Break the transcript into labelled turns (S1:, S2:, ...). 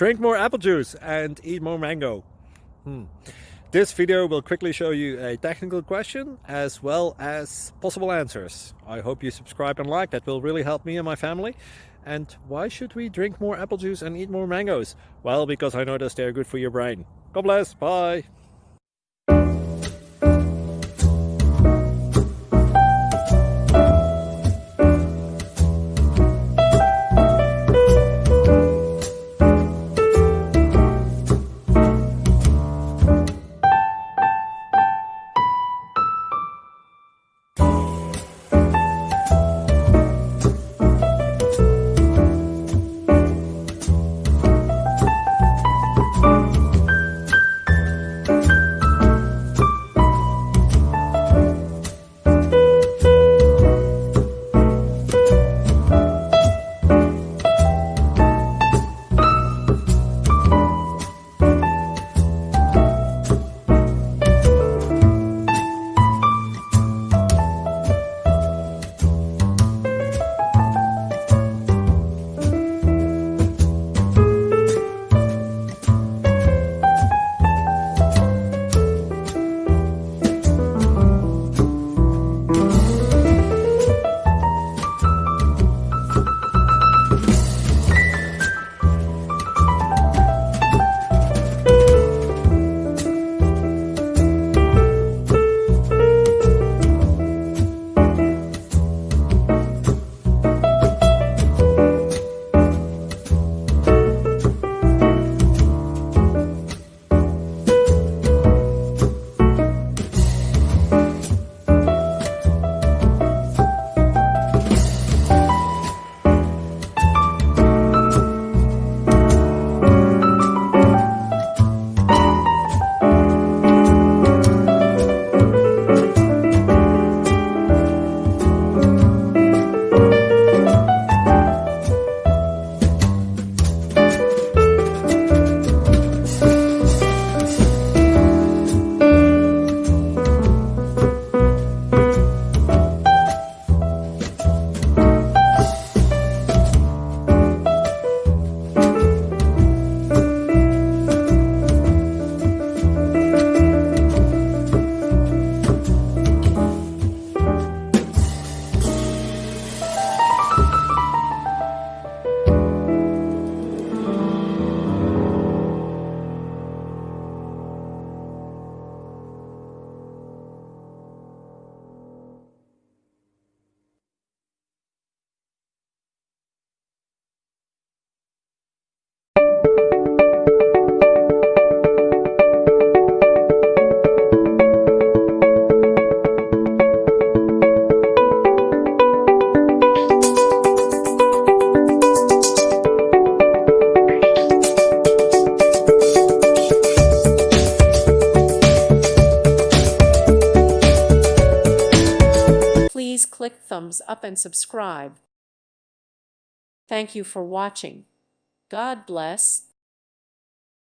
S1: Drink more apple juice and eat more mango. This video will quickly show you a technical question as well as possible answers. I hope you subscribe and like, that will really help me and my family. And why should we drink more apple juice and eat more mangoes? Well, because I noticed they're good for your brain. God bless, bye!
S2: Please click thumbs up and subscribe. Thank you for watching. God bless.